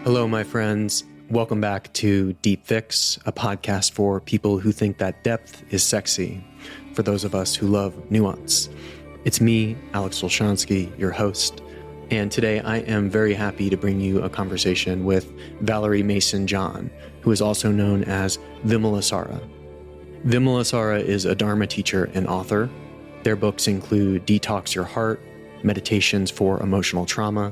Hello, my friends. Welcome back to Deep Fix, a podcast for people who think that depth is sexy, for those of us who love nuance. It's me, Alex Olshansky, your host, and today I am very happy to bring you a conversation with Valerie Mason-John, who is also known as Vimalasara. Vimalasara is a Dharma teacher and author. Their books include Detox Your Heart, Meditations for Emotional Trauma,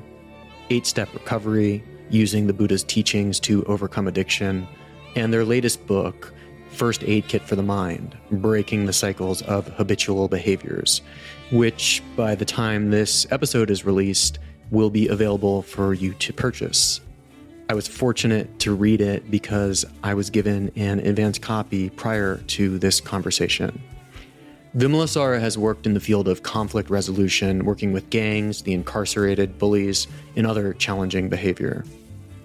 8-Step Recovery, Using the Buddha's Teachings to Overcome Addiction, and their latest book, First Aid Kit for the Mind, Breaking the Cycles of Habitual Behaviors, which by the time this episode is released, will be available for you to purchase. I was fortunate to read it because I was given an advance copy prior to this conversation. Vimalasara has worked in the field of conflict resolution, working with gangs, the incarcerated, bullies, and other challenging behavior.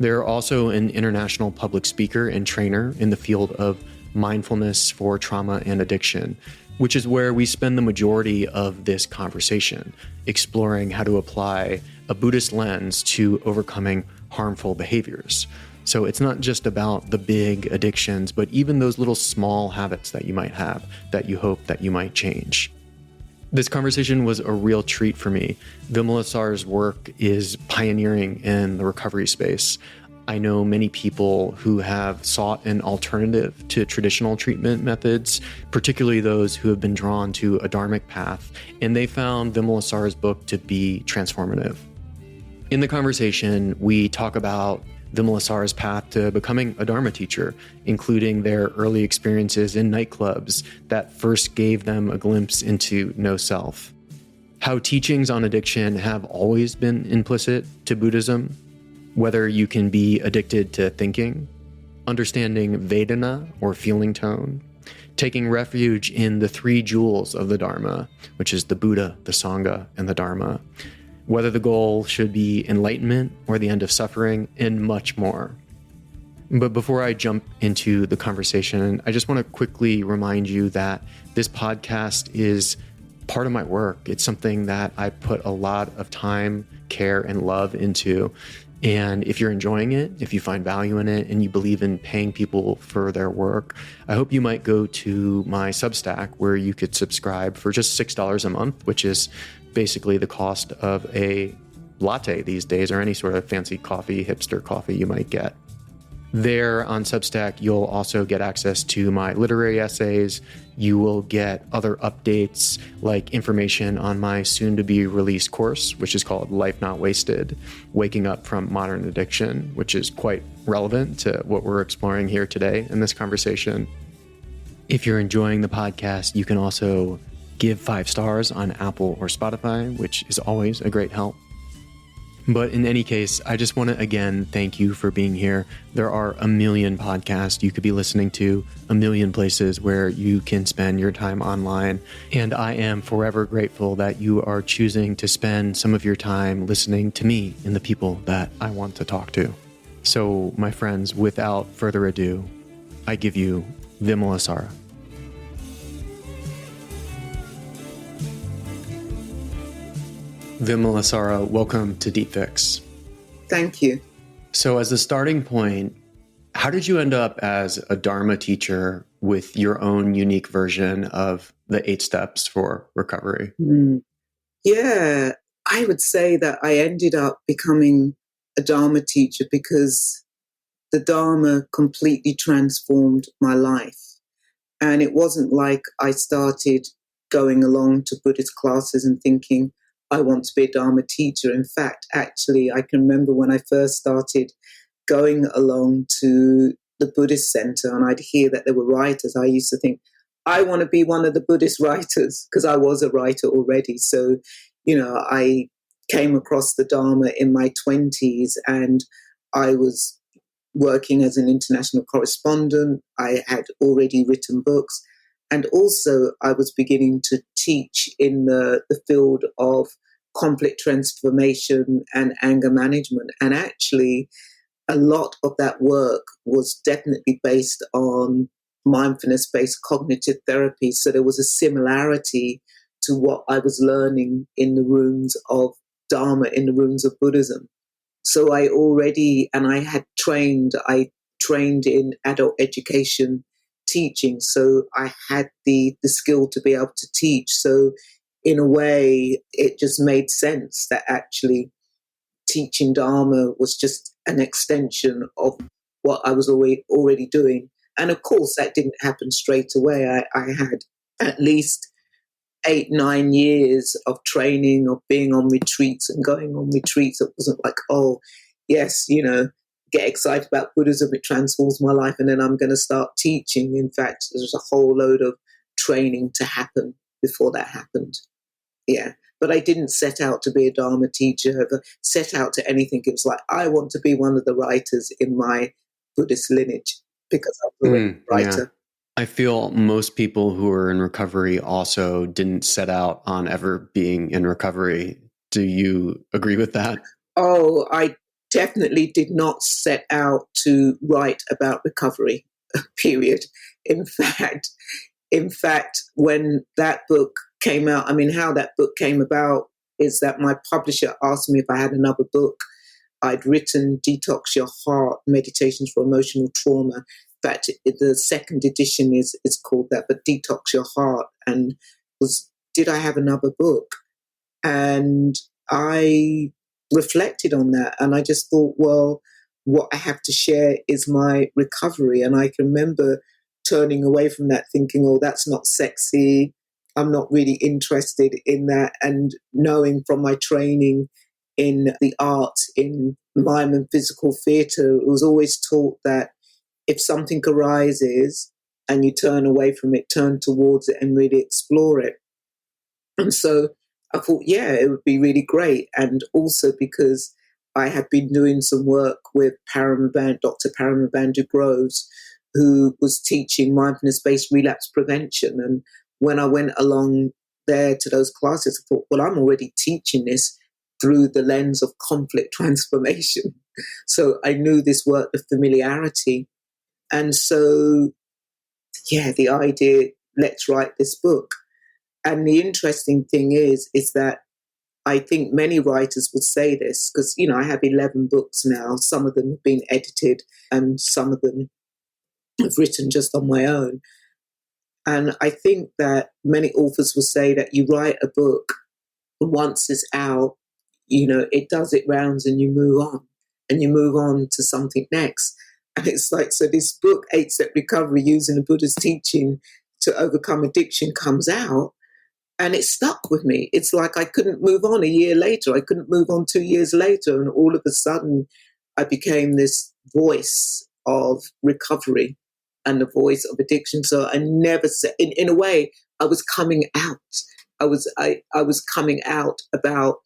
They're also an international public speaker and trainer in the field of mindfulness for trauma and addiction, which is where we spend the majority of this conversation, exploring how to apply a Buddhist lens to overcoming harmful behaviors. So it's not just about the big addictions, but even those little small habits that you might have that you hope that you might change. This conversation was a real treat for me. Vimalasara's work is pioneering in the recovery space. I know many people who have sought an alternative to traditional treatment methods, particularly those who have been drawn to a dharmic path, and they found Vimalasara's book to be transformative. In the conversation, we talk about Vimalasara's path to becoming a Dharma teacher, including their early experiences in nightclubs that first gave them a glimpse into no self, how teachings on addiction have always been implicit to Buddhism, whether you can be addicted to thinking, understanding Vedana or feeling tone, taking refuge in the 3 jewels of the Dharma, which is the Buddha, the Sangha, and the Dharma, whether the goal should be enlightenment or the end of suffering, and much more. But before I jump into the conversation, I just want to quickly remind you that this podcast is part of my work. It's something that I put a lot of time, care, and love into. And if you're enjoying it, if you find value in it, and you believe in paying people for their work, I hope you might go to my Substack where you could subscribe for just $6 a month, which is basically the cost of a latte these days, or any sort of fancy coffee, hipster coffee you might get. There on Substack, you'll also get access to my literary essays. You will get other updates like information on my soon-to-be released course, which is called Life Not Wasted, Waking Up from Modern Addiction, which is quite relevant to what we're exploring here today in this conversation. If you're enjoying the podcast, you can also give 5 stars on Apple or Spotify, which is always a great help. But in any case, I just want to again thank you for being here. There are a million podcasts you could be listening to, a million places where you can spend your time online. And I am forever grateful that you are choosing to spend some of your time listening to me and the people that I want to talk to. So, my friends, without further ado, I give you Vimalasara. Vimalasara, welcome to Deep Fix. Thank you. So as a starting point, how did you end up as a Dharma teacher with your own unique version of the 8 steps for recovery? Yeah, I would say that I ended up becoming a Dharma teacher because the Dharma completely transformed my life. And it wasn't like I started going along to Buddhist classes and thinking, I want to be a Dharma teacher. In fact, actually, I can remember when I first started going along to the Buddhist center and I'd hear that there were writers, I used to think, I want to be one of the Buddhist writers, because I was a writer already. So, I came across the Dharma in my 20s and I was working as an international correspondent. I had already written books. And also I was beginning to teach in the field of conflict transformation and anger management. And actually, a lot of that work was definitely based on mindfulness-based cognitive therapy. So there was a similarity to what I was learning in the rooms of Dharma, in the rooms of Buddhism. So I trained in adult education teaching. So I had the skill to be able to teach. So in a way, it just made sense that actually teaching Dharma was just an extension of what I was already doing. And of course, that didn't happen straight away. I had at least 8-9 years of training, of being on retreats and going on retreats. It wasn't like, oh, yes, get excited about Buddhism, it transforms my life, and then I'm going to start teaching. In fact, there's a whole load of training to happen before that happened. Yeah. But I didn't set out to be a Dharma teacher, ever set out to anything. It was like, I want to be one of the writers in my Buddhist lineage because I'm a writer. Yeah. I feel most people who are in recovery also didn't set out on ever being in recovery. Do you agree with that? Oh, I definitely did not set out to write about recovery, period. In fact, when that book came out, how that book came about is that my publisher asked me if I had another book. I'd written Detox Your Heart, Meditations for Emotional Trauma. In fact, the second edition is called that, but Detox Your Heart. And did I have another book? And I reflected on that, and I just thought, well, what I have to share is my recovery. And I can remember turning away from that thinking, oh, that's not sexy. I'm not really interested in that. And knowing from my training in the arts, in mime and physical theatre, it was always taught that if something arises and you turn away from it, turn towards it and really explore it. And so I thought, yeah, it would be really great. And also because I had been doing some work with Dr. Paramabandu Groves, who was teaching mindfulness-based relapse prevention. And when I went along there to those classes, I thought, well, I'm already teaching this through the lens of conflict transformation. So I knew this worked with familiarity. And so, yeah, the idea, let's write this book. And the interesting thing is that I think many writers would say this because, I have 11 books now. Some of them have been edited and some of them I've written just on my own. And I think that many authors will say that you write a book, once it's out, it does its rounds and you move on to something next. And it's like, so this book, 8-Step Recovery, using the Buddha's teaching to overcome addiction, comes out and it stuck with me. It's like I couldn't move on a year later. I couldn't move on 2 years later. And all of a sudden I became this voice of recovery and the voice of addiction. So I never said, in a way, I was coming out. I was coming out about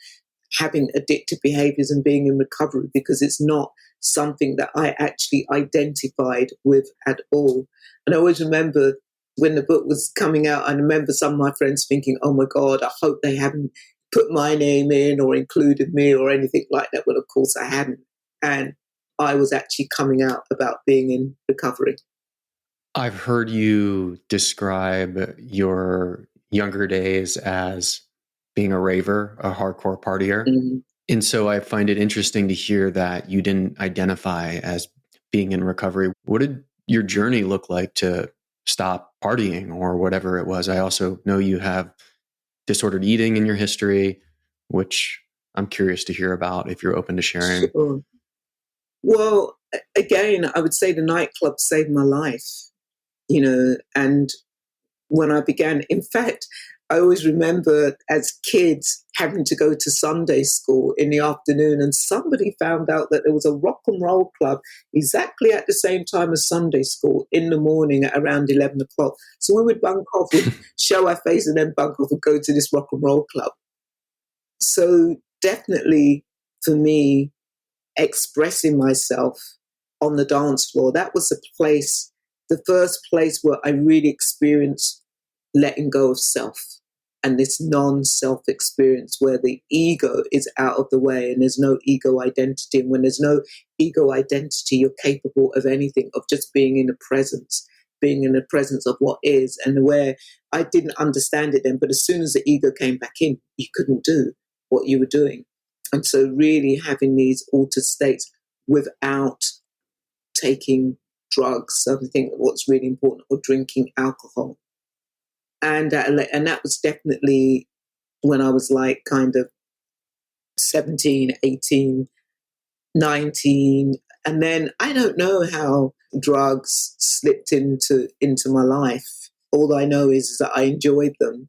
having addictive behaviors and being in recovery because it's not something that I actually identified with at all. And I always remember when the book was coming out, I remember some of my friends thinking, oh my God, I hope they haven't put my name in or included me or anything like that. Well, of course I hadn't. And I was actually coming out about being in recovery. I've heard you describe your younger days as being a raver, a hardcore partier. Mm-hmm. And so I find it interesting to hear that you didn't identify as being in recovery. What did your journey look like to stop partying or whatever it was? I also know you have disordered eating in your history, which I'm curious to hear about if you're open to sharing. Sure. Well, again, I would say the nightclub saved my life, and when I began, in fact, I always remember as kids having to go to Sunday school in the afternoon, and somebody found out that there was a rock and roll club exactly at the same time as Sunday school in the morning at around 11 o'clock. So we would bunk off, we'd show our face and then bunk off and go to this rock and roll club. So definitely for me, expressing myself on the dance floor, that was the first place where I really experienced letting go of self and this non-self experience where the ego is out of the way and there's no ego identity. And when there's no ego identity, you're capable of anything, of just being in the presence of what is. And where I didn't understand it then, but as soon as the ego came back in, you couldn't do what you were doing. And so really having these altered states without taking drugs. So I think what's really important, or drinking alcohol. And that was definitely when I was like kind of 17, 18, 19. And then I don't know how drugs slipped into my life. All I know is that I enjoyed them,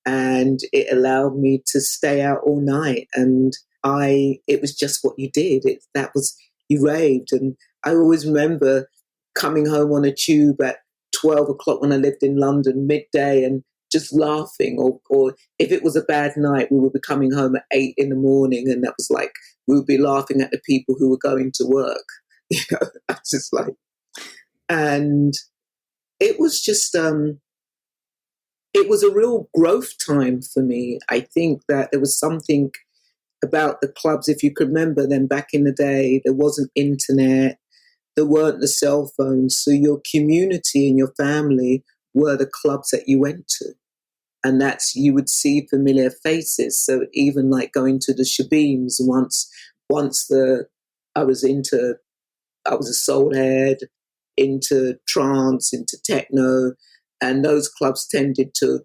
and it allowed me to stay out all night. And it was just what you did. You raved. And I always remember coming home on a tube at 12 o'clock when I lived in London, midday, and just laughing. Or if it was a bad night, we would be coming home at 8 in the morning, and that was like, we would be laughing at the people who were going to work. I was just like, and it was just, it was a real growth time for me. I think that there was something about the clubs. If you could remember them back in the day, there wasn't internet, there weren't the cell phones. So your community and your family were the clubs that you went to. And you would see familiar faces. So even like going to the shebeens, I was a soul head, into trance, into techno, and those clubs tended to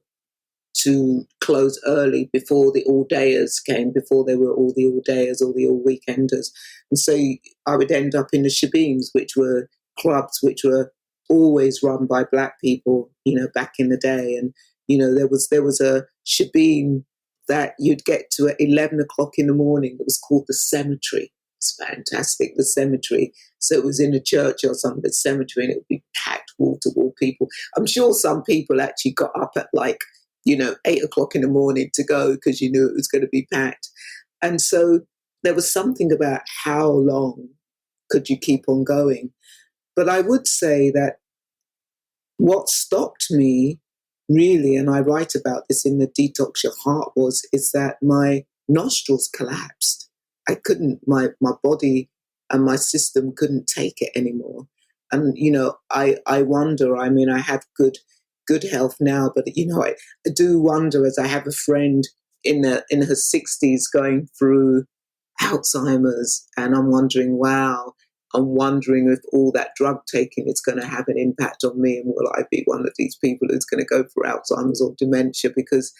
close early before the all-dayers came, before there were all the all-dayers or the all-weekenders. And so I would end up in the shebeens, which were clubs which were always run by Black people, back in the day. And, there was a shebeen that you'd get to at 11 o'clock in the morning. It was called the Cemetery. It's fantastic, the Cemetery. So it was in a church or something, the cemetery, and it would be packed wall to wall people. I'm sure some people actually got up at 8 o'clock in the morning to go because you knew it was going to be packed. And so there was something about how long could you keep on going. But I would say that what stopped me really, and I write about this in the Detox Your Heart, is that my nostrils collapsed. I couldn't, my body and my system couldn't take it anymore. And, I wonder, I have good health now, but, I do wonder, as I have a friend in her 60s going through Alzheimer's, and I'm wondering if all that drug taking is going to have an impact on me, and will I be one of these people who's going to go for Alzheimer's or dementia? Because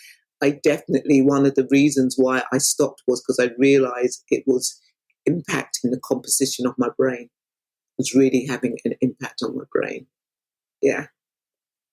I definitely, one of the reasons why I stopped was because I realized it was impacting the composition of my brain. It was really having an impact on my brain. Yeah.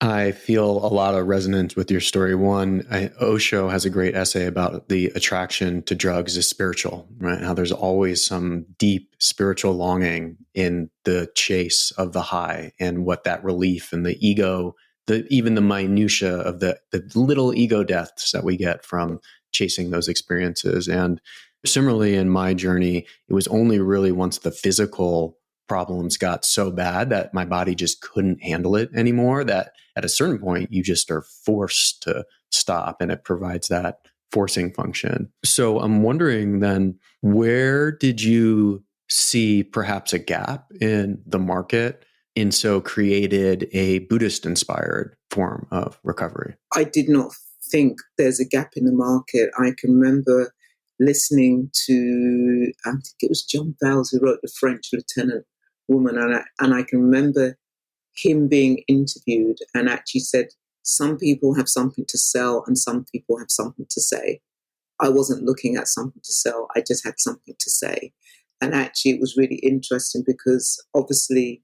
I feel a lot of resonance with your story. Osho has a great essay about the attraction to drugs is spiritual, right? How there's always some deep spiritual longing in the chase of the high, and what that relief and the ego, even the minutia of the little ego deaths that we get from chasing those experiences. And similarly, in my journey, it was only really once the physical problems got so bad that my body just couldn't handle it anymore, that at a certain point you just are forced to stop, and it provides that forcing function. So I'm wondering then, where did you see perhaps a gap in the market, and so created a Buddhist inspired form of recovery? I did not think there's a gap in the market. I can remember listening to, I think it was John Fowles who wrote The French Lieutenant Woman, and I can remember him being interviewed and actually said, some people have something to sell and some people have something to say. I wasn't looking at something to sell, I just had something to say. And actually it was really interesting because obviously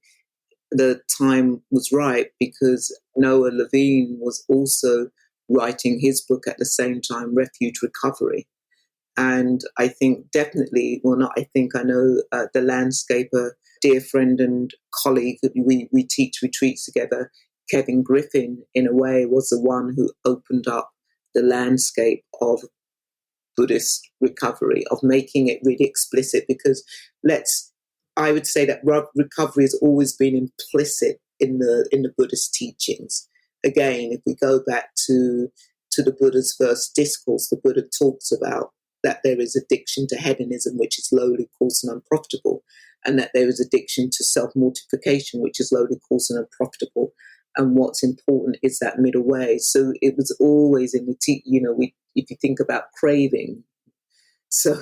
the time was right, because Noah Levine was also writing his book at the same time, Refuge Recovery. And I think definitely, well, not I think, I know the landscaper, dear friend and colleague, we teach retreats together, Kevin Griffin, in a way, was the one who opened up the landscape of Buddhist recovery, of making it really explicit, because I would say that recovery has always been implicit in the Buddhist teachings. Again, if we go back to the Buddha's first discourse, the Buddha talks about that there is addiction to hedonism, which is lowly, coarse, and unprofitable, and that there is addiction to self-mortification, which is lowly, coarse, and unprofitable. And what's important is that middle way. So it was always in the if you think about craving. So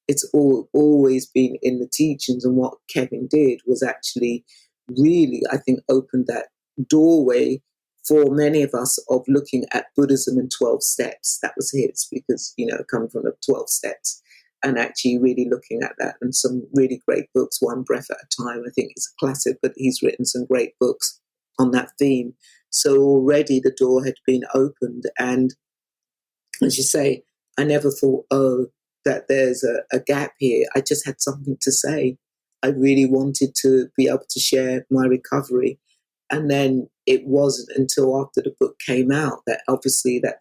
It's always been in the teachings. And what Kevin did was actually really, I think, opened that doorway for many of us of looking at Buddhism in 12 steps. That was his, because, coming from the 12 steps and actually really looking at that, and some really great books. One Breath at a Time, I think, is a classic, but he's written some great books on that theme. So already the door had been opened. And as you say, I never thought, that there's a gap here. I just had something to say. I really wanted to be able to share my recovery. And then it wasn't until after the book came out that obviously there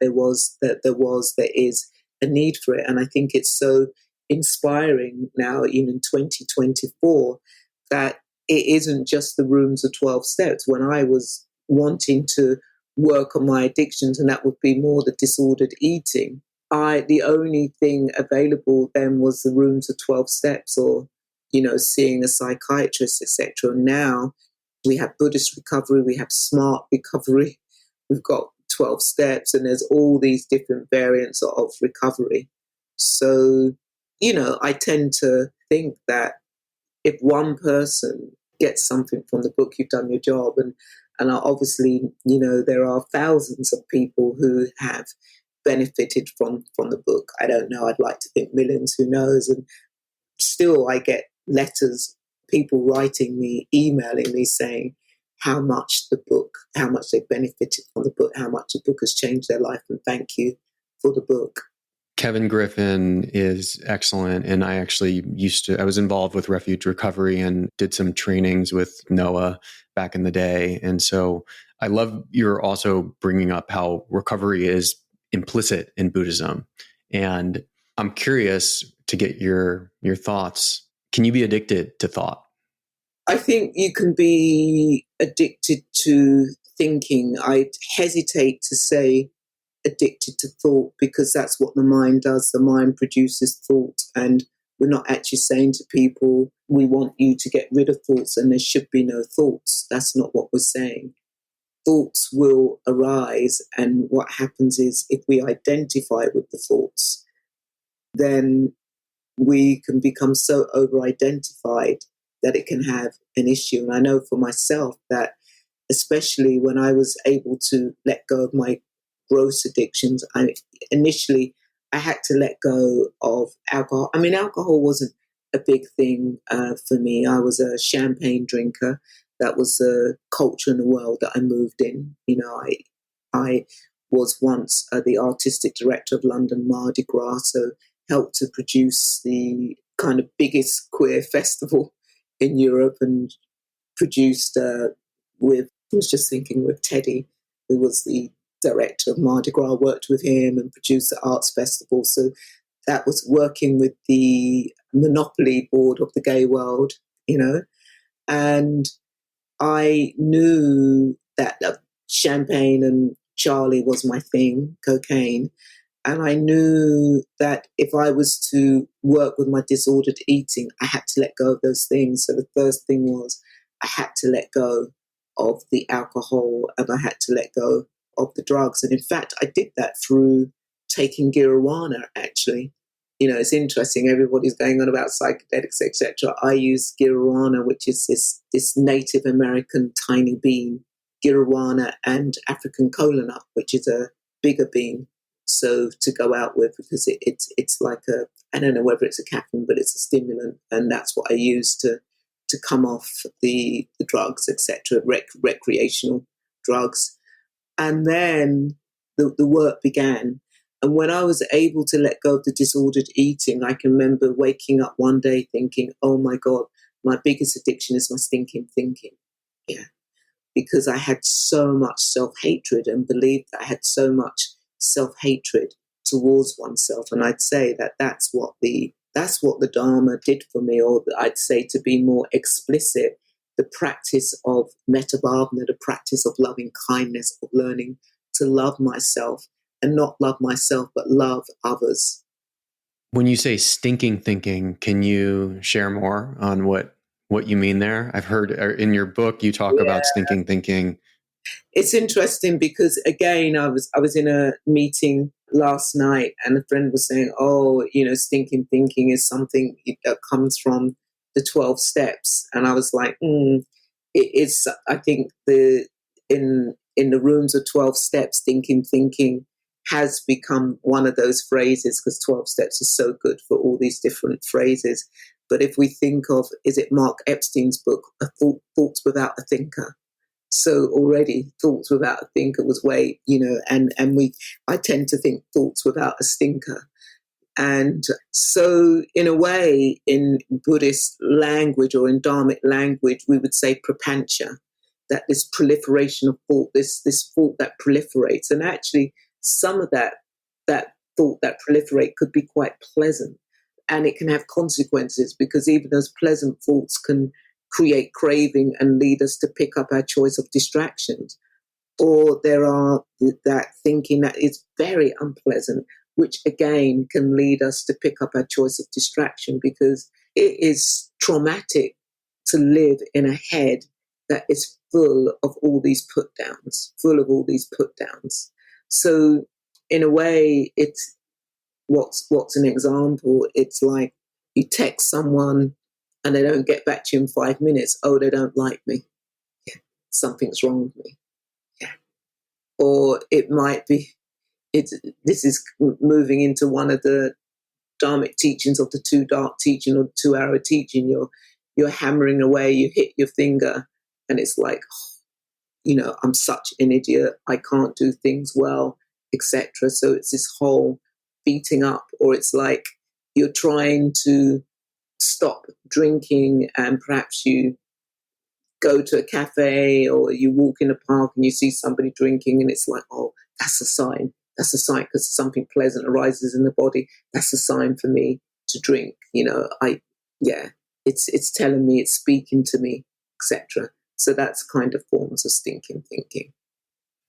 is a need for it. And I think it's so inspiring now, in 2024, that it isn't just the rooms of 12 steps. When I was wanting to work on my addictions, and that would be more the disordered eating, the only thing available then was the rooms of 12 steps, or, seeing a psychiatrist, etc. Now we have Buddhist recovery, we have smart recovery, we've got 12 steps, and there's all these different variants of recovery. So, I tend to think that if one person gets something from the book, you've done your job. And obviously, there are thousands of people who have benefited from the book. I don't know. I'd like to think millions, who knows? And still I get letters, people writing me, emailing me saying how much they benefited from the book, how much the book has changed their life, and thank you for the book. Kevin Griffin is excellent. And I was involved with refuge recovery and did some trainings with Noah back in the day. And so I love you're also bringing up how recovery is implicit in Buddhism. And I'm curious to get your thoughts. Can you be addicted to thought? I think you can be addicted to thinking. I hesitate to say addicted to thought, because that's what the mind does. The mind produces thought, and we're not actually saying to people, we want you to get rid of thoughts and there should be no thoughts. That's not what we're saying. Thoughts will arise, and what happens is, if we identify with the thoughts, then we can become so over-identified that it can have an issue. And I know for myself that, especially when I was able to let go of my gross addictions, initially I had to let go of alcohol. I mean, alcohol wasn't a big thing for me. I was a champagne drinker. That was the culture in the world that I moved in. I was once the artistic director of London Mardi Gras, so helped to produce the kind of biggest queer festival in Europe, and produced I was just thinking with Teddy, who was the director of Mardi Gras, worked with him and produced the arts festival. So that was working with the monopoly board of the gay world, and I knew that champagne and Charlie was my thing, cocaine. And I knew that if I was to work with my disordered eating, I had to let go of those things. So the first thing was, I had to let go of the alcohol, and I had to let go of the drugs. And in fact, I did that through taking giriwana, actually. It's interesting. Everybody's going on about psychedelics, etc. I use giriwana, which is this Native American tiny bean, giriwana, and African kola nut, which is a bigger bean. So to go out with, because it's like I don't know whether it's a caffeine, but it's a stimulant. And that's what I use to come off the drugs, etc., recreational drugs. And then the work began. And when I was able to let go of the disordered eating, I can remember waking up one day thinking, oh my God, my biggest addiction is my stinking thinking. Yeah. Because I had so much self-hatred, and believed that I had so much self-hatred towards oneself. And I'd say that that's what the Dharma did for me, or I'd say, to be more explicit, the practice of metabhavana, the practice of loving kindness, of learning to love myself, and not love myself, but love others. When you say stinking thinking, can you share more on what you mean there? I've heard in your book, you talk about stinking thinking. It's interesting because, again, I was in a meeting last night, and a friend was saying, oh, stinking thinking is something that comes from the 12 steps. And I was like, it's, I think in the rooms of 12 steps, thinking has become one of those phrases, because 12 steps is so good for all these different phrases. But if we think of, is it Mark Epstein's book, Thoughts Without a Thinker? So already thoughts without a thinker was way, I tend to think thoughts without a stinker. And so in a way, in Buddhist language or in dharmic language, we would say prapancha, that this proliferation of thought, this thought that proliferates. And actually some of that thought that proliferate could be quite pleasant, and it can have consequences, because even those pleasant thoughts can create craving and lead us to pick up our choice of distractions. Or there are that thinking that is very unpleasant, which again can lead us to pick up our choice of distraction, because it is traumatic to live in a head that is full of all these put downs. So in a way, it's what's an example? It's like you text someone and they don't get back to you in 5 minutes. Oh, they don't like me. Yeah, something's wrong with me. Yeah. Or it might be, this is moving into one of the dharmic teachings of the 2 dark teaching or the 2-hour teaching. You're hammering away, you hit your finger, and it's like, I'm such an idiot. I can't do things well, etc. So it's this whole beating up, or it's like you're trying to stop drinking, and perhaps you go to a cafe or you walk in a park and you see somebody drinking, and it's like, oh, that's a sign, because something pleasant arises in the body. That's a sign for me to drink. It's telling me, it's speaking to me, etc. So that's kind of forms of stinking thinking.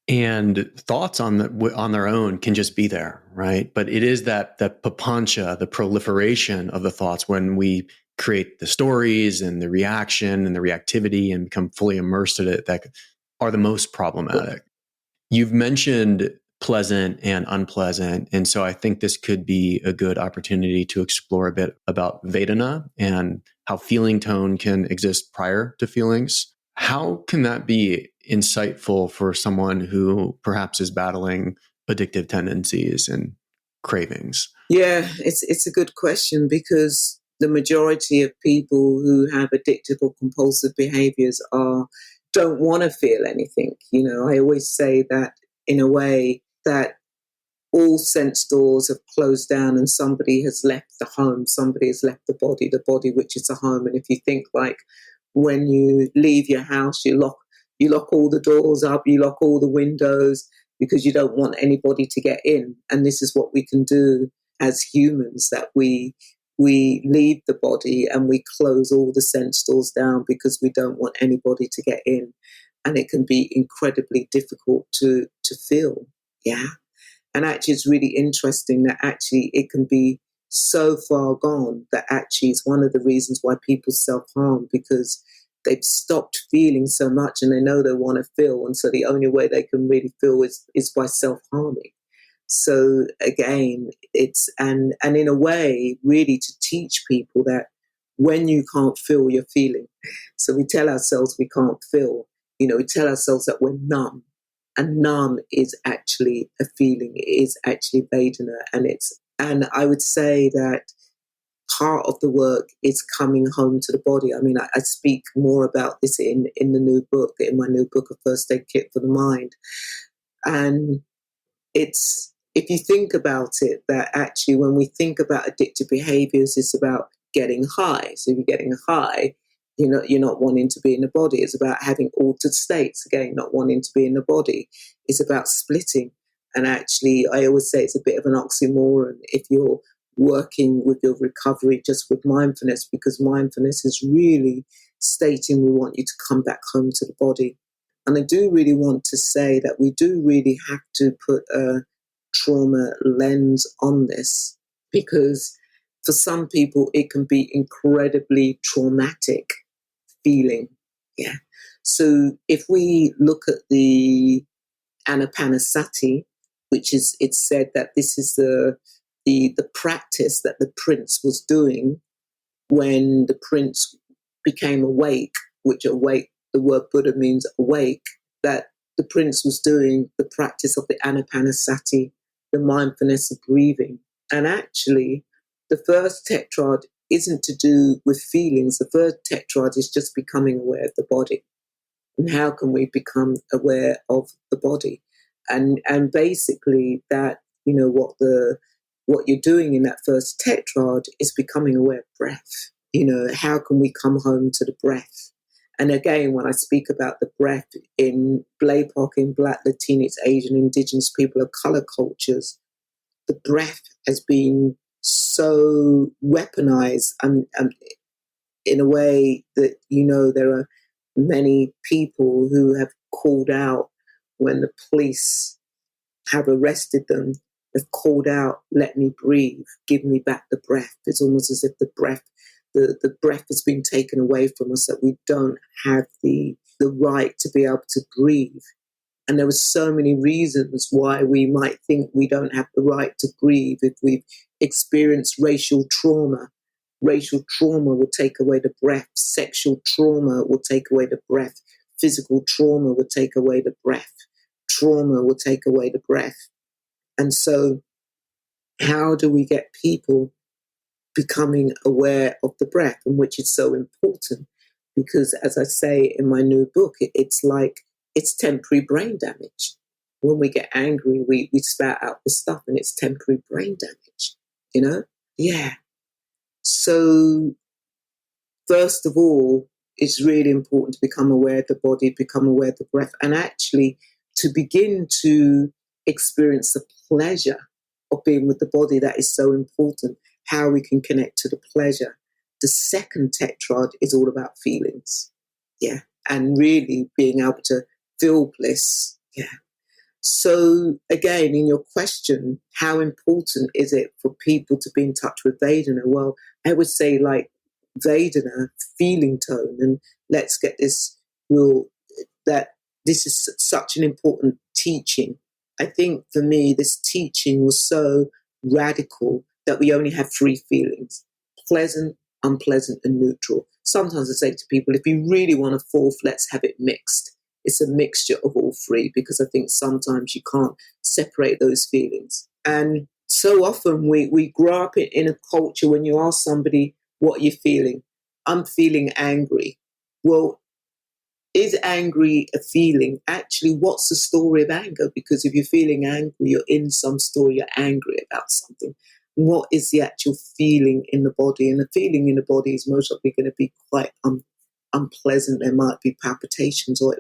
And thoughts on their own can just be there, right? But it is that papancha, the proliferation of the thoughts, when we create the stories and the reaction and the reactivity and become fully immersed in it, that are the most problematic. You've mentioned pleasant and unpleasant, and so I think this could be a good opportunity to explore a bit about Vedana and how feeling tone can exist prior to feelings. How can that be insightful for someone who perhaps is battling addictive tendencies and cravings? Yeah, it's a good question, because the majority of people who have addictive or compulsive behaviors don't want to feel anything. I always say that in a way that all sense doors have closed down and somebody has left the home, somebody has left the body which is a home. And if you think like when you leave your house, you lock all the doors up, you lock all the windows, because you don't want anybody to get in. And this is what we can do as humans, that we leave the body and we close all the sense doors down because we don't want anybody to get in. And it can be incredibly difficult to feel. Yeah. And actually it's really interesting that actually it can be so far gone that actually it's one of the reasons why people self-harm, because they've stopped feeling so much and they know they want to feel. And so the only way they can really feel is by self-harming. So again, it's, and in a way, really to teach people that when you can't feel, you're feeling. So we tell ourselves we can't feel, we tell ourselves that we're numb. And numb is actually a feeling, it is actually Vedana. And I would say that part of the work is coming home to the body. I mean, I speak more about this in the new book, in my new book, A First Aid Kit for the Mind. And it's, if you think about it, that actually when we think about addictive behaviors, it's about getting high. So if you're getting high, you're not wanting to be in the body. It's about having altered states, again, not wanting to be in the body. It's about splitting. And actually, I always say it's a bit of an oxymoron if you're working with your recovery just with mindfulness, because mindfulness is really stating we want you to come back home to the body. And I do really want to say that we do really have to put a trauma lens on this, because for some people it can be incredibly traumatic feeling. Yeah. So if we look at the Anapanasati, which is, it's said that this is the practice that the prince was doing when the prince became awake, which awake, the word Buddha means awake, that the prince was doing the practice of the anapanasati, the mindfulness of breathing. And actually, the first tetrad isn't to do with feelings. The first tetrad is just becoming aware of the body. And how can we become aware of the body? And basically that, what you're doing in that first tetrad is becoming aware of breath. How can we come home to the breath? And again, when I speak about the breath in BLAPOC, in Black, Latinx, Asian, Indigenous people of color cultures, the breath has been so weaponized and in a way that, there are many people who have called out when the police have arrested them, have called out, let me breathe, give me back the breath. It's almost as if the breath has been taken away from us, that we don't have the right to be able to breathe. And there were so many reasons why we might think we don't have the right to breathe. If we've experienced racial trauma will take away the breath. Sexual trauma will take away the breath. Physical trauma will take away the breath. Trauma will take away the breath. And so how do we get people becoming aware of the breath, and which is so important? Because as I say in my new book, it's like, it's temporary brain damage. When we get angry, we spout out the stuff, and it's temporary brain damage, Yeah. So first of all, it's really important to become aware of the body, become aware of the breath, and actually to begin to experience the pleasure of being with the body. That is so important, how we can connect to the pleasure. The second tetrad is all about feelings. Yeah. And really being able to feel bliss. Yeah. So again, in your question, how important is it for people to be in touch with Vedana? Well, I would say like Vedana, feeling tone, and let's get this rule that this is such an important teaching. I think for me, this teaching was so radical that we only have three feelings: pleasant, unpleasant, and neutral. Sometimes I say to people, if you really want a fourth, let's have it mixed. It's a mixture of all three, because I think sometimes you can't separate those feelings. And so often we grow up in a culture when you ask somebody, what are you feeling? I'm feeling angry. Well, is angry a feeling? Actually, what's the story of anger? Because if you're feeling angry, you're in some story, you're angry about something. What is the actual feeling in the body? And the feeling in the body is most likely going to be quite unpleasant. There might be palpitations, or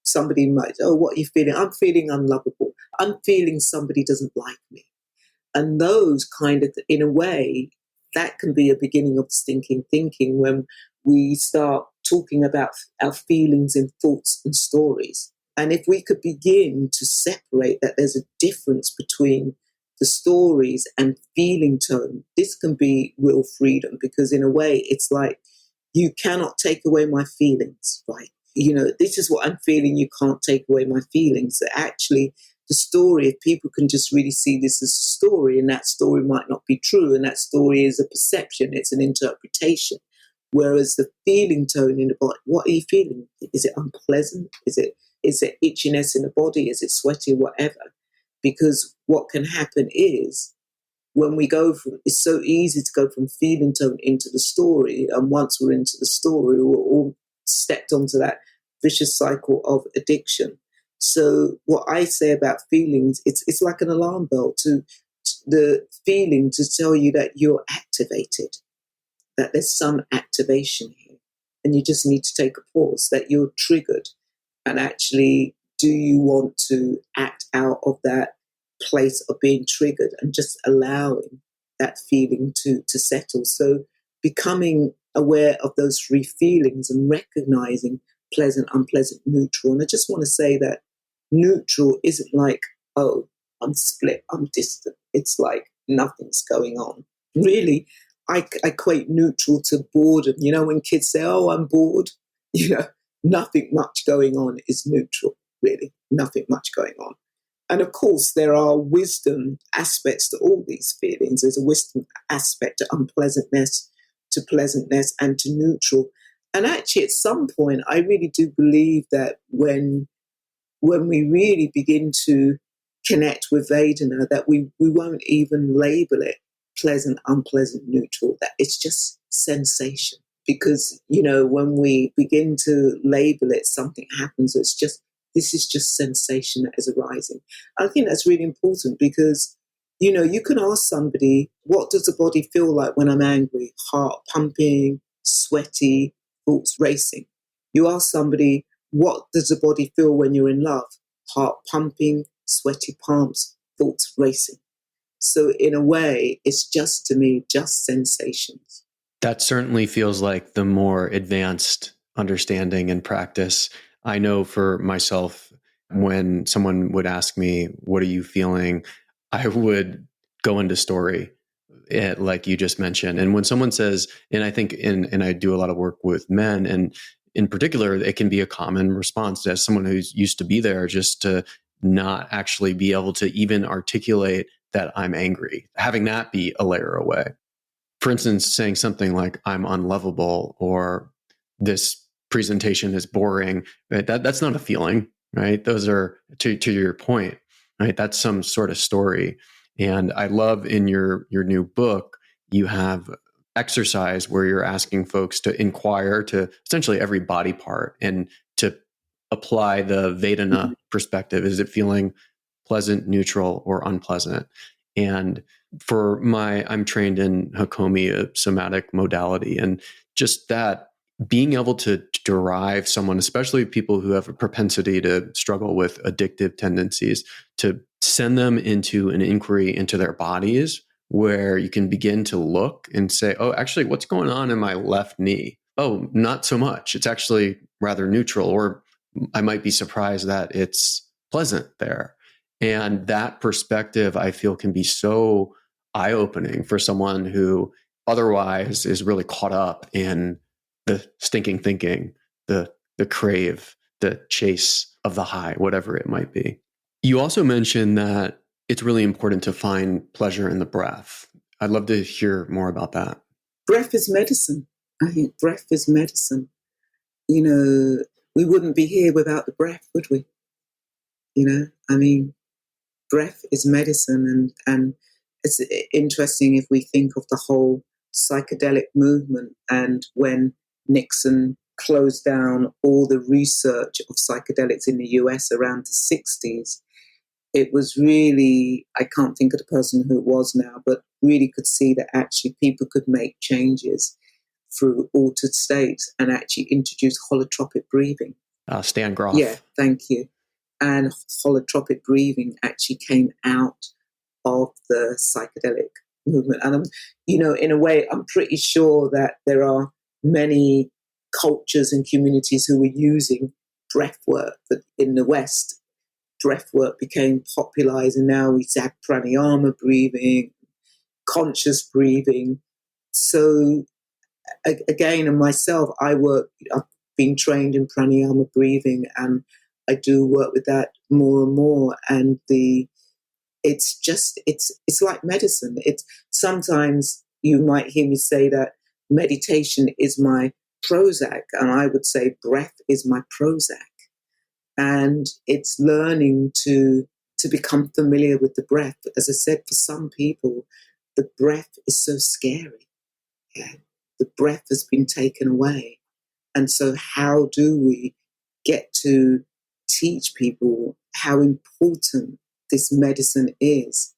somebody might, oh, what are you feeling? I'm feeling unlovable. I'm feeling somebody doesn't like me. And those kind of, in a way, that can be a beginning of stinking thinking when we start talking about our feelings in thoughts and stories. And if we could begin to separate that there's a difference between the stories and feeling tone, this can be real freedom, because in a way it's like, you cannot take away my feelings, right? This is what I'm feeling, you can't take away my feelings. Actually, the story, if people can just really see this as a story, and that story might not be true, and that story is a perception, it's an interpretation. Whereas the feeling tone in the body, what are you feeling? Is it unpleasant? Is it itchiness in the body? Is it sweaty, whatever? Because what can happen is, when we go from, it's so easy to go from feeling tone into the story, and once we're into the story, we're all stepped onto that vicious cycle of addiction. So what I say about feelings, it's like an alarm bell to the feeling to tell you that you're activated, that there's some activation here, and you just need to take a pause, that you're triggered. And actually, do you want to act out of that place of being triggered and just allowing that feeling to settle? So becoming aware of those three feelings and recognizing pleasant, unpleasant, neutral. And I just want to say that neutral isn't like, oh, I'm split, I'm distant. It's like nothing's going on. Really, I equate neutral to boredom. When kids say, oh, I'm bored, nothing much going on is neutral, really. Nothing much going on. And of course, there are wisdom aspects to all these feelings. There's a wisdom aspect to unpleasantness, to pleasantness, and to neutral. And actually, at some point, I really do believe that when we really begin to connect with Vedana, that we won't even label it pleasant, unpleasant, neutral, that it's just sensation. Because, when we begin to label it, something happens. This is just sensation that is arising. I think that's really important because, you can ask somebody, what does the body feel like when I'm angry? Heart pumping, sweaty, thoughts racing. You ask somebody, what does the body feel when you're in love? Heart pumping, sweaty palms, thoughts racing. So in a way, it's just, to me, just sensations. That certainly feels like the more advanced understanding and practice. I know for myself, when someone would ask me, what are you feeling? I would go into story, like you just mentioned. And when someone says, and I think, and I do a lot of work with men, and in particular, it can be a common response as someone who's used to be there, just to not actually be able to even articulate that I'm angry, having that be a layer away. For instance, saying something like, I'm unlovable, or this presentation is boring, right? That's not a feeling, right? Those are, to your point, right? That's some sort of story. And I love in your new book, you have exercise where you're asking folks to inquire to essentially every body part and to apply the Vedana perspective. Is it feeling pleasant, neutral, or unpleasant? And I'm trained in Hakomi, a somatic modality, and just that being able to derive someone, especially people who have a propensity to struggle with addictive tendencies, to send them into an inquiry into their bodies where you can begin to look and say, oh, actually, what's going on in my left knee? Oh, not so much. It's actually rather neutral, or I might be surprised that it's pleasant there. And that perspective, I feel, can be so eye-opening for someone who otherwise is really caught up in the stinking thinking, the crave, the chase of the high, whatever it might be. You also mentioned that it's really important to find pleasure in the breath. I'd love to hear more about that. Breath is medicine. I think breath is medicine. We wouldn't be here without the breath, would we? Breath is medicine, and it's interesting if we think of the whole psychedelic movement, and when Nixon closed down all the research of psychedelics in the US around the 60s, it was really, I can't think of the person who it was now, but really could see that actually people could make changes through altered states and actually introduce holotropic breathing. Stan Groff. Yeah, thank you. And holotropic breathing actually came out of the psychedelic movement. And, in a way, I'm pretty sure that there are many cultures and communities who were using breath work. But in the West, breath work became popularized, and now we have pranayama breathing, conscious breathing. So, again, and myself, I've been trained in pranayama breathing, and I do work with that more and more. And it's like medicine. It's sometimes you might hear me say that meditation is my Prozac, and I would say breath is my Prozac. And it's learning to become familiar with the breath. But as I said, for some people, the breath is so scary. Yeah. The breath has been taken away. And so how do we get to teach people how important this medicine is,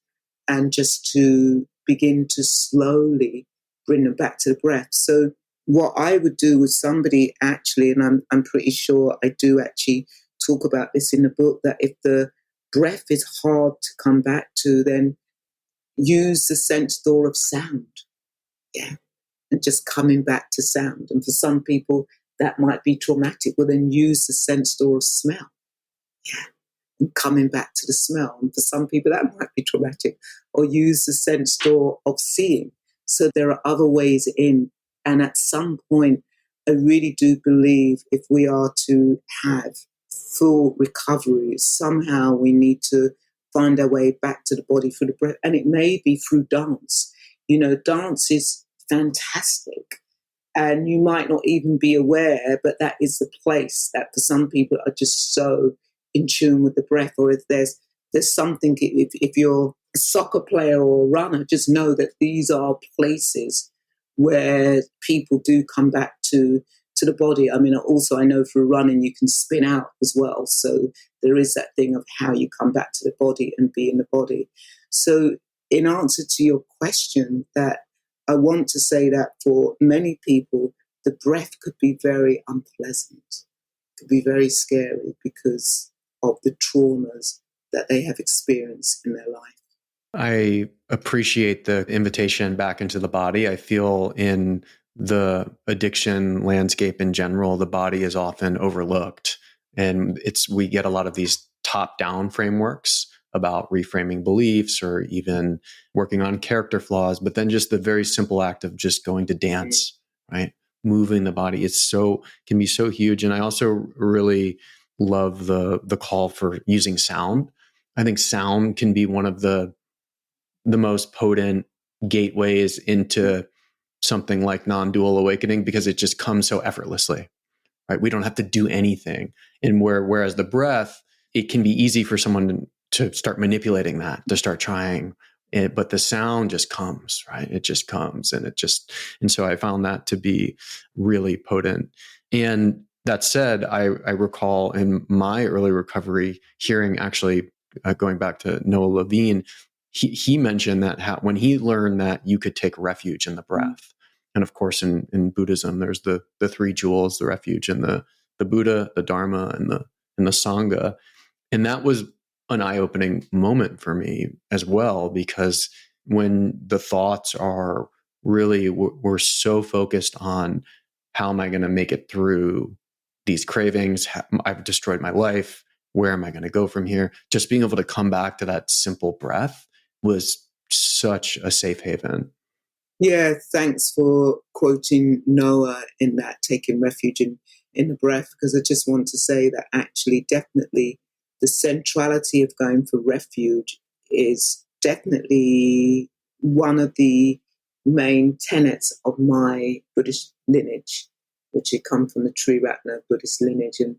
and just to begin to slowly bring them back to the breath? So what I would do with somebody, actually, and I'm pretty sure I do actually talk about this in the book, that if the breath is hard to come back to, then use the sense door of sound. Yeah. And just coming back to sound. And for some people, that might be traumatic. Well, then use the sense door of smell. Yeah. And coming back to the smell. And for some people, that might be traumatic. Or use the sense door of seeing. So there are other ways in. And at some point, I really do believe if we are to have full recovery, somehow we need to find our way back to the body through the breath. And it may be through dance. Dance is fantastic. And you might not even be aware, but that is the place that for some people are just so in tune with the breath. Or if there's something, if you're a soccer player or a runner, just know that these are places where people do come back to the body. I mean, also I know through running you can spin out as well. So there is that thing of how you come back to the body and be in the body. So in answer to your question, that I want to say that for many people, the breath could be very unpleasant, could be very scary because of the traumas that they have experienced in their life. I appreciate the invitation back into the body. I feel in the addiction landscape in general, the body is often overlooked. And we get a lot of these top-down frameworks about reframing beliefs or even working on character flaws, but then just the very simple act of just going to dance, right? Moving the body, can be so huge. And I also really love the call for using sound. I think sound can be one of the most potent gateways into something like non-dual awakening, because it just comes so effortlessly, right? We don't have to do anything. And whereas the breath, it can be easy for someone to start manipulating that, to start trying it, but the sound just comes, right? It just comes, and so I found that to be really potent. And that said, I recall in my early recovery hearing, actually going back to Noah Levine, he mentioned that when he learned that you could take refuge in the breath. And of course, in Buddhism, there's the three jewels, the refuge in the Buddha, the Dharma, and the Sangha. And that was an eye-opening moment for me as well, because when the thoughts are really, we're so focused on how am I going to make it through these cravings? I've destroyed my life. Where am I going to go from here? Just being able to come back to that simple breath was such a safe haven. Yeah, thanks for quoting Noah in that, taking refuge in the breath, because I just want to say that actually, definitely, the centrality of going for refuge is definitely one of the main tenets of my Buddhist lineage, which had come from the Triratna Buddhist lineage. And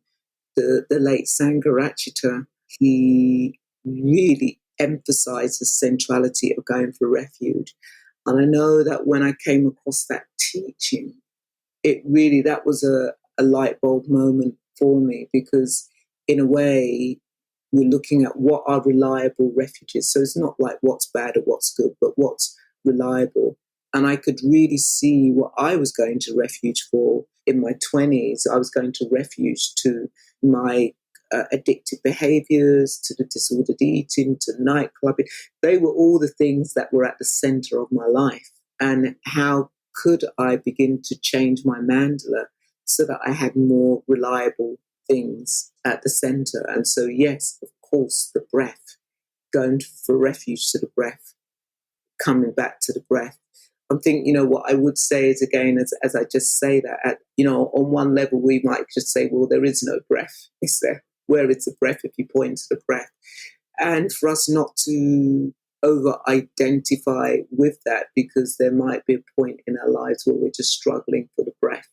the late Sangharakshita, he really emphasized the centrality of going for refuge. And I know that when I came across that teaching, that was a light bulb moment for me, because in a way, we're looking at what are reliable refuges. So it's not like what's bad or what's good, but what's reliable. And I could really see what I was going to refuge for in my 20s. I was going to refuge to my addictive behaviors, to the disordered eating, to nightclubbing. They were all the things that were at the center of my life. And how could I begin to change my mandala so that I had more reliable things at the center? And so, yes, of course, the breath, going for refuge to the breath, coming back to the breath. I think, what I would say is, again, as I just say that, on one level, we might just say, well, there is no breath, is there? Where is the breath if you point to the breath? And for us not to over-identify with that, because there might be a point in our lives where we're just struggling for the breath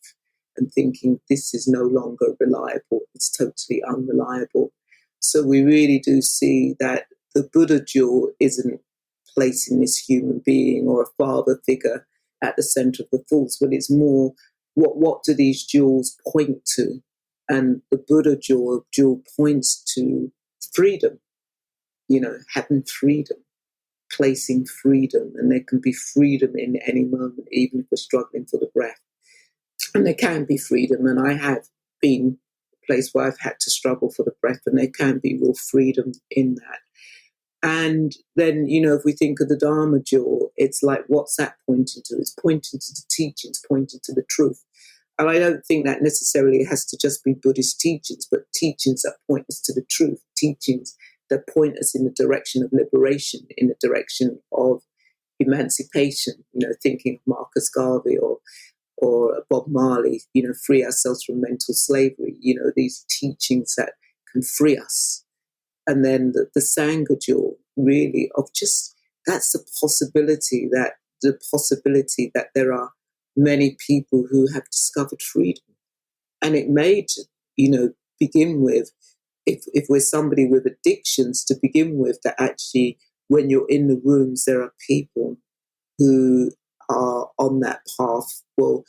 and thinking this is no longer reliable, it's totally unreliable. So we really do see that the Buddha jewel isn't placing this human being or a father figure at the center of the thoughts, but it's more what do these jewels point to? And the Buddha jewel points to freedom, having freedom, placing freedom. And there can be freedom in any moment, even if we're struggling for the breath. And there can be freedom. And I have been a place where I've had to struggle for the breath, and there can be real freedom in that. And then, if we think of the Dharma jewel, it's like, what's that pointing to? It's pointing to the teachings, pointing to the truth. And I don't think that necessarily has to just be Buddhist teachings, but teachings that point us to the truth, teachings that point us in the direction of liberation, in the direction of emancipation, thinking of Marcus Garvey or Bob Marley, free ourselves from mental slavery, these teachings that can free us. And then the Sangha jewel, really, of just, that's the possibility that there are many people who have discovered freedom. And it may, begin with, if we're somebody with addictions to begin with, that actually when you're in the rooms, there are people who are on that path. Well,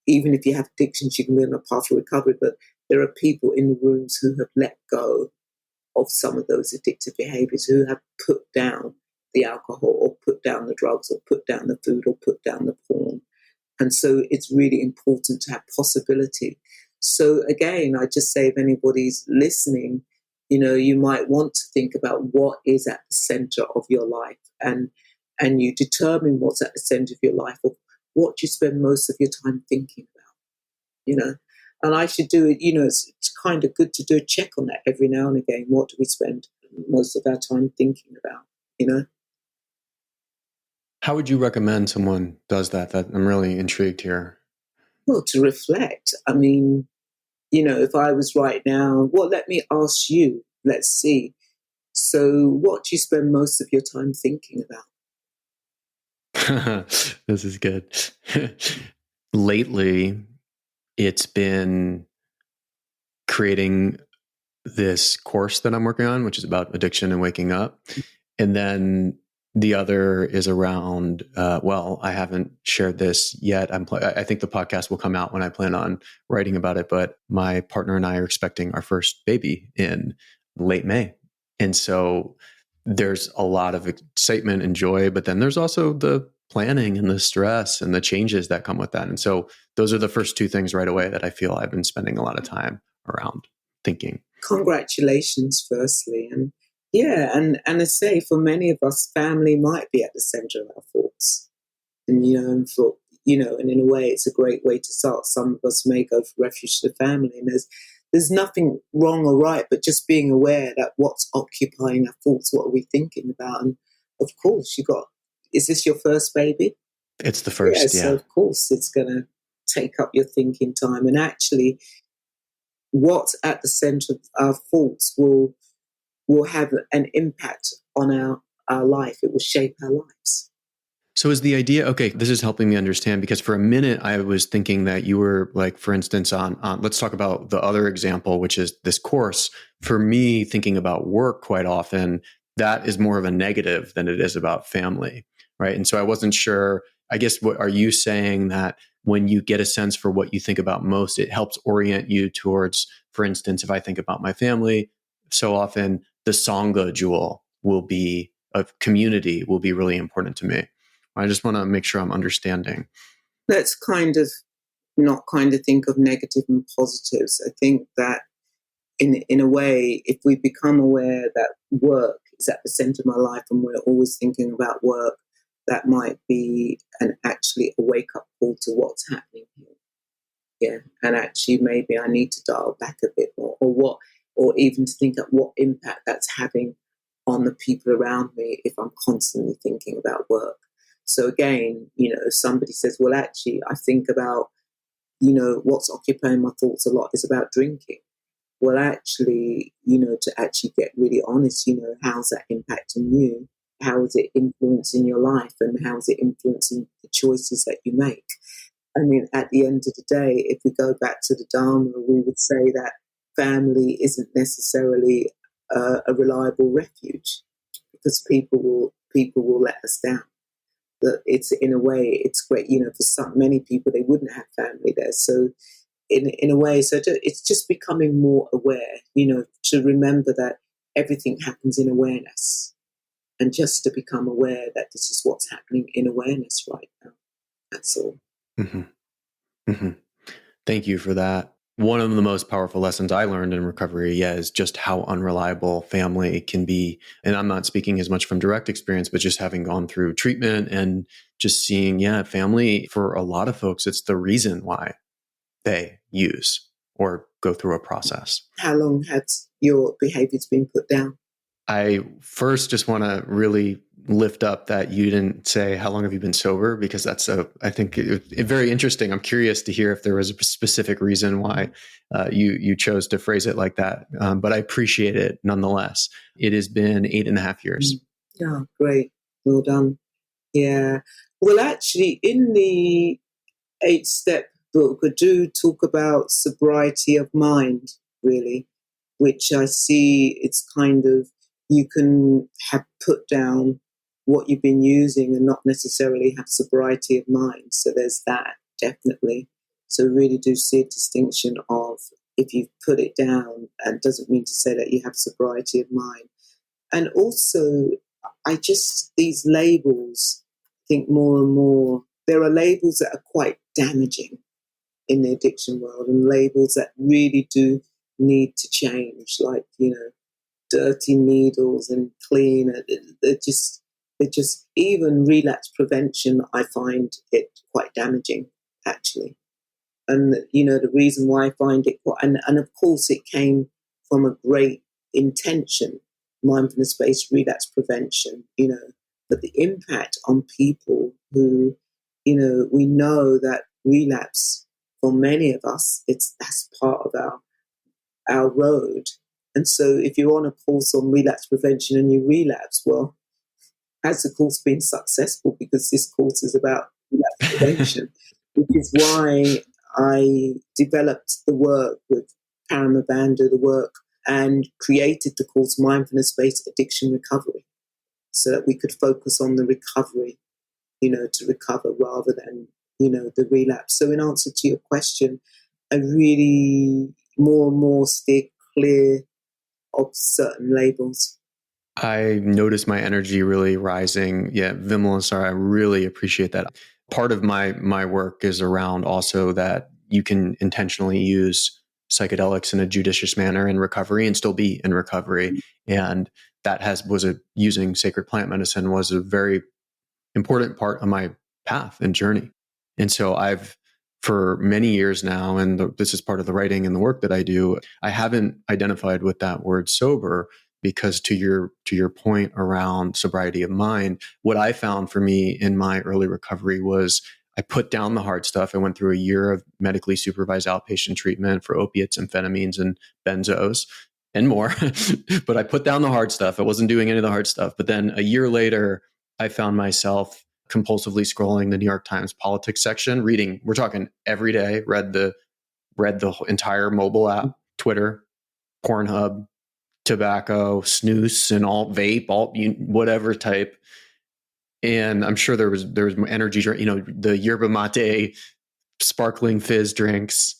even if you have addictions, you can be on a path of recovery, but there are people in the rooms who have let go of some of those addictive behaviors, who have put down the alcohol or put down the drugs or put down the food or put down the porn. And so it's really important to have possibility. So again, I just say, if anybody's listening, you might want to think about what is at the center of your life, and you determine what's at the center of your life, or what you spend most of your time thinking about, And I should do it, it's kind of good to do a check on that every now and again. What do we spend most of our time thinking about, How would you recommend someone does that? I'm really intrigued here. Well, to reflect. I mean, if I was right now, well, let me ask you, let's see. So what do you spend most of your time thinking about? This is good. Lately, it's been creating this course that I'm working on, which is about addiction and waking up. And then the other is around, I haven't shared this yet. I think the podcast will come out when I plan on writing about it, but my partner and I are expecting our first baby in late May. And so there's a lot of excitement and joy, but then there's also the planning and the stress and the changes that come with that. And so those are the first two things right away that I feel I've been spending a lot of time around thinking. Congratulations, firstly. And yeah, and I say, for many of us, family might be at the center of our thoughts. And, and in a way, it's a great way to start. Some of us may go for refuge to the family, and there's nothing wrong or right, but just being aware that what's occupying our thoughts, what are we thinking about? And of course, is this your first baby? It's the first, yeah. So of course, it's going to take up your thinking time. And actually, what's at the center of our thoughts will have an impact on our life. It will shape our lives. So is the idea, okay, this is helping me understand, because for a minute I was thinking that you were, like, for instance, on let's talk about the other example, which is this course. For me, thinking about work quite often, that is more of a negative than it is about family, right? And so I wasn't sure, I guess, what are you saying, that when you get a sense for what you think about most, it helps orient you towards, for instance, if I think about my family, so often the Sangha jewel will be, of community will be really important to me. I just want to make sure I'm understanding. Let's not think of negative and positives. I think that in a way, if we become aware that work is at the center of my life and we're always thinking about work, that might be actually a wake-up call to what's happening here. Yeah, and actually maybe I need to dial back a bit more, or even to think of what impact that's having on the people around me if I'm constantly thinking about work. So again, if somebody says, well, actually, I think about, what's occupying my thoughts a lot is about drinking. Well, actually, to actually get really honest, how's that impacting you? How is it influencing your life? And how is it influencing the choices that you make? I mean, at the end of the day, if we go back to the Dharma, we would say that family isn't necessarily a reliable refuge, because people will let us down. That it's, in a way, it's great, for many people, they wouldn't have family there. So in a way, so it's just becoming more aware, to remember that everything happens in awareness, and just to become aware that this is what's happening in awareness right now. That's all. Mm-hmm. Mm-hmm. Thank you for that. One of the most powerful lessons I learned in recovery, is just how unreliable family can be. And I'm not speaking as much from direct experience, but just having gone through treatment and just seeing, family, for a lot of folks, it's the reason why they use or go through a process. How long has your behaviors been put down? I first just want to really lift up that you didn't say, how long have you been sober? Because that's I think very interesting. I'm curious to hear if there was a specific reason why you chose to phrase it like that. But I appreciate it nonetheless. It has been 8.5 years. Yeah, great. Well done. Yeah. Well, actually, in the 8-step book, I do talk about sobriety of mind, really, which I see it's kind of, you can have put down what you've been using and not necessarily have sobriety of mind. So there's that, definitely. So really do see a distinction of, if you've put it down, and doesn't mean to say that you have sobriety of mind. And also, these labels, I think more and more, there are labels that are quite damaging in the addiction world, and labels that really do need to change, like, dirty needles and clean. They're just, even relapse prevention, I find it quite damaging, actually. And, the reason why I find it, and of course it came from a great intention, mindfulness-based relapse prevention, but the impact on people who, we know that relapse, for many of us, that's part of our road. And so if you're on a course on relapse prevention and you relapse, well, has the course been successful? Because this course is about relapse prevention, which is why I developed the work with Paramabandha, the work, and created the course Mindfulness-Based Addiction Recovery, so that we could focus on the recovery, to recover rather than, the relapse. So in answer to your question, I really more and more steer clear of certain labels. I notice my energy really rising. Yeah, Vimalasara, I really appreciate that. Part of my work is around also that you can intentionally use psychedelics in a judicious manner in recovery and still be in recovery. And that using sacred plant medicine was a very important part of my path and journey. And so for many years now, and this is part of the writing and the work that I do, I haven't identified with that word sober, because to your point around sobriety of mind, what I found for me in my early recovery was I put down the hard stuff. I went through a year of medically supervised outpatient treatment for opiates, amphetamines, and benzos and more. But I put down the hard stuff. I wasn't doing any of the hard stuff. But then a year later, I found myself compulsively scrolling the New York Times politics section, reading, we're talking every day, read the entire mobile app, Twitter, Pornhub, tobacco, snooze, and all vape, all whatever type. And I'm sure there was energy drink, the yerba mate, sparkling fizz drinks.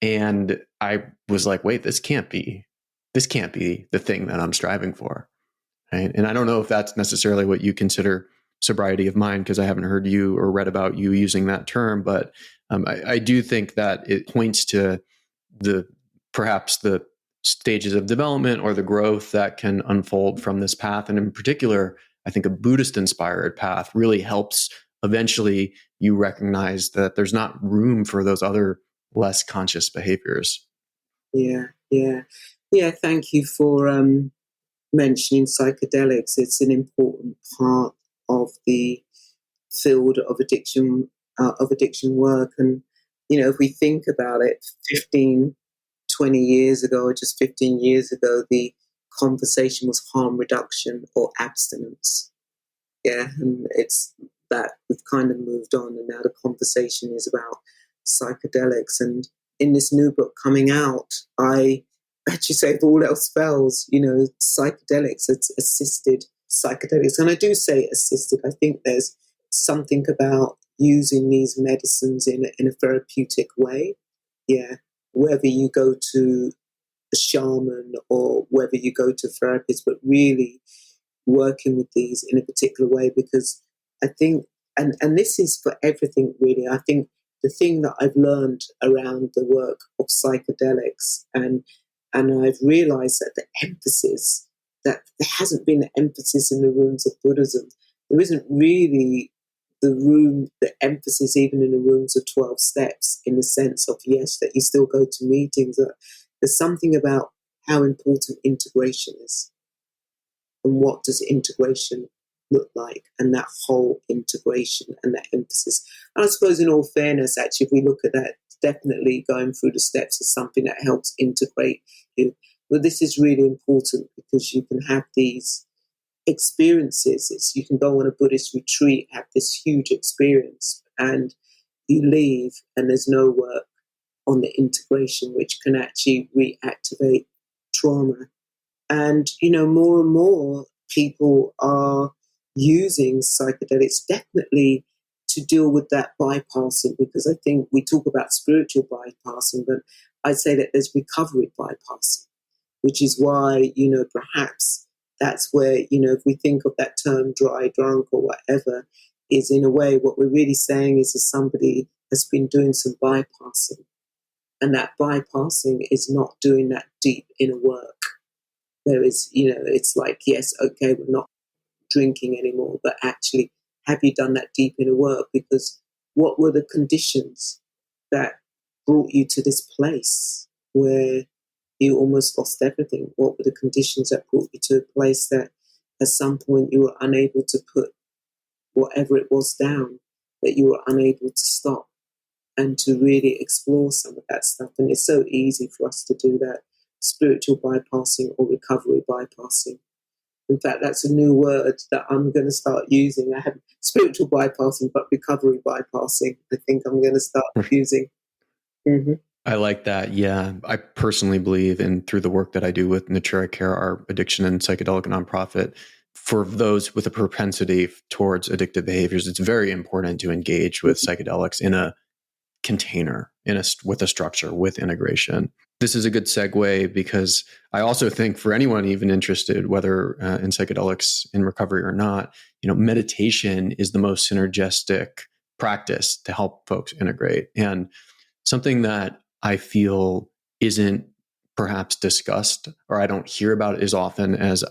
And I was like, wait, this can't be the thing that I'm striving for. Right. And I don't know if that's necessarily what you consider sobriety of mind, because I haven't heard you or read about you using that term. But I do think that it points to perhaps the stages of development or the growth that can unfold from this path. And in particular, I think a Buddhist inspired path really helps eventually you recognize that there's not room for those other less conscious behaviors. Yeah. Thank you for mentioning psychedelics. It's an important part of the field of addiction work. And, if we think about it, 20 years ago, or just 15 years ago, the conversation was harm reduction or abstinence. Yeah, and it's that we've kind of moved on, and now the conversation is about psychedelics. And in this new book coming out, I actually say, if all else fails, psychedelics, it's assisted psychedelics. And I do say assisted. I think there's something about using these medicines in a therapeutic way. Yeah, whether you go to a shaman or whether you go to a therapist, but really working with these in a particular way, because I think, and this is for everything really, I think the thing that I've learned around the work of psychedelics, and I've realized that the emphasis, that there hasn't been the emphasis in the rooms of Buddhism. There isn't really the emphasis even in the rooms of 12 steps, in the sense of, yes, that you still go to meetings. There's something about how important integration is. And what does integration look like, and that whole integration and that emphasis. And I suppose in all fairness, actually, if we look at that, definitely going through the steps is something that helps integrate you. But this is really important because you can have these experiences. You can go on a Buddhist retreat, have this huge experience, and you leave and there's no work on the integration, which can actually reactivate trauma. And, more and more people are using psychedelics definitely to deal with that bypassing, because I think we talk about spiritual bypassing, but I'd say that there's recovery bypassing, which is why, perhaps that's where, if we think of that term dry drunk or whatever, is in a way what we're really saying is that somebody has been doing some bypassing. And that bypassing is not doing that deep inner work. There is, it's like, yes, okay, we're not drinking anymore, but actually, have you done that deep inner work? Because what were the conditions that brought you to this place where you almost lost everything? What were the conditions that brought you to a place that at some point you were unable to put whatever it was down, that you were unable to stop and to really explore some of that stuff? And it's so easy for us to do that, spiritual bypassing or recovery bypassing. In fact, that's a new word that I'm going to start using. I have spiritual bypassing, but recovery bypassing, I think I'm going to start using. Mm-hmm. I like that. Yeah. I personally believe in, through the work that I do with Natura Care, our addiction and psychedelic nonprofit, for those with a propensity towards addictive behaviors, it's very important to engage with psychedelics in a container, with a structure, with integration. This is a good segue because I also think for anyone even interested, whether in psychedelics in recovery or not, meditation is the most synergistic practice to help folks integrate. And something that I feel isn't perhaps discussed, or I don't hear about as often as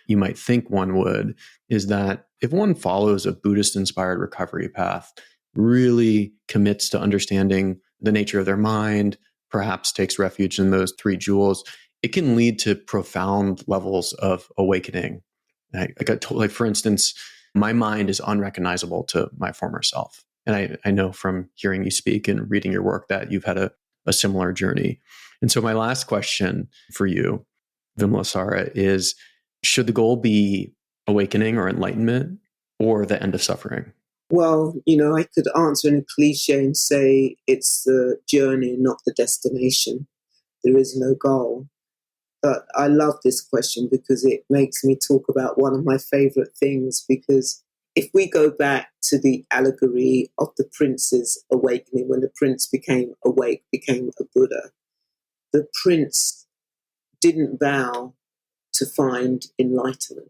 you might think one would, is that if one follows a Buddhist-inspired recovery path, really commits to understanding the nature of their mind, perhaps takes refuge in those 3 jewels, it can lead to profound levels of awakening. Like for instance, my mind is unrecognizable to my former self. And I know from hearing you speak and reading your work that you've had a similar journey. And so my last question for you, Vimalasara, is should the goal be awakening or enlightenment or the end of suffering? Well, I could answer in a cliche and say it's the journey, not the destination. There is no goal. But I love this question because it makes me talk about one of my favorite things, because if we go back to the allegory of the prince's awakening, when the prince became awake, became a Buddha, the prince didn't vow to find enlightenment.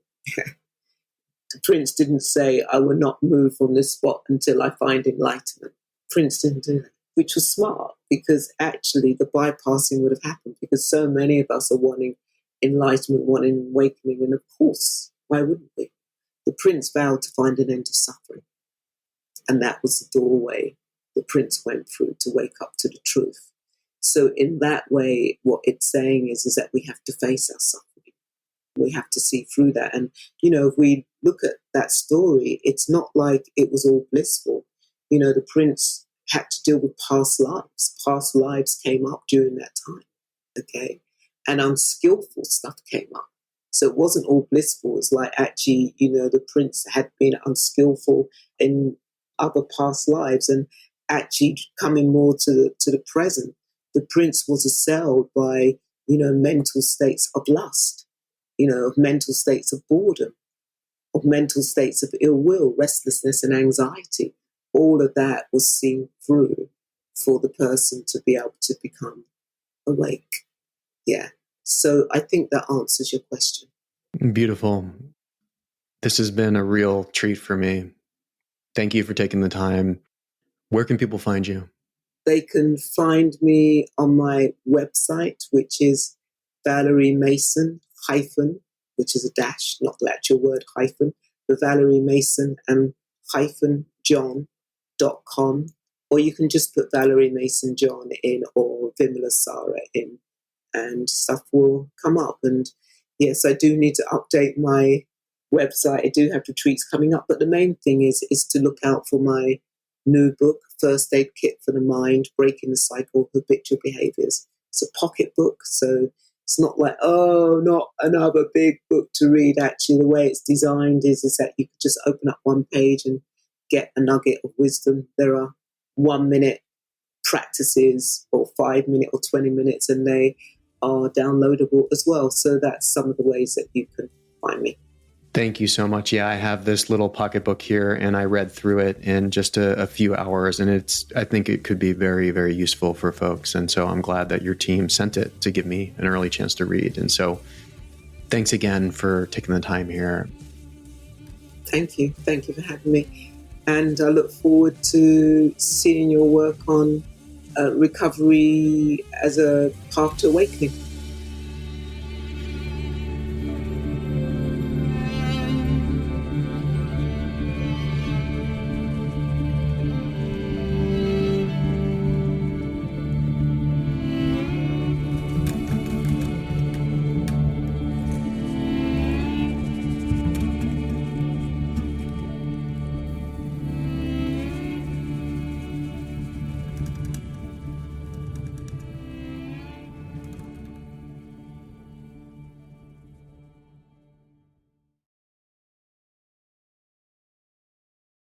The prince didn't say, I will not move from this spot until I find enlightenment. Prince didn't do that, which was smart, because actually the bypassing would have happened, because so many of us are wanting enlightenment, wanting awakening, and of course, why wouldn't we? The prince vowed to find an end of suffering, and that was the doorway the prince went through to wake up to the truth. So in that way, what it's saying is that we have to face our suffering. We have to see through that. And, if we look at that story, it's not like it was all blissful. The prince had to deal with past lives. Past lives came up during that time, okay? And unskillful stuff came up. So it wasn't all blissful. It's like actually, the prince had been unskillful in other past lives, and actually coming more to the present, the prince was assailed by, mental states of lust, of mental states of boredom, of mental states of ill will, restlessness and anxiety. All of that was seen through for the person to be able to become awake. Yeah. So I think that answers your question. Beautiful. This has been a real treat for me. Thank you for taking the time. Where can people find you? They can find me on my website, which is Valerie Mason hyphen, which is a dash, not the actual word hyphen, the Valerie Mason and hyphen John.com. Or you can just put Valerie Mason-John in or Vimalasara in, and stuff will come up. And yes, I do need to update my website. I do have retreats coming up, but the main thing is to look out for my new book, First Aid Kit for the Mind, Breaking the Cycle of Habitual Behaviors. It's a pocket book, so it's not like, oh, not another big book to read. Actually, the way it's designed is that you could just open up one page and get a nugget of wisdom. There are 1-minute practices or 5-minute or 20 minutes, and they are downloadable as well. So that's some of the ways that you can find me. Thank you so much. Yeah, I have this little pocketbook here, and I read through it in just a few hours, and I think it could be very, very useful for folks. And so I'm glad that your team sent it to give me an early chance to read. And so thanks again for taking the time here. Thank you. Thank you for having me. And I look forward to seeing your work on recovery as a path to awakening.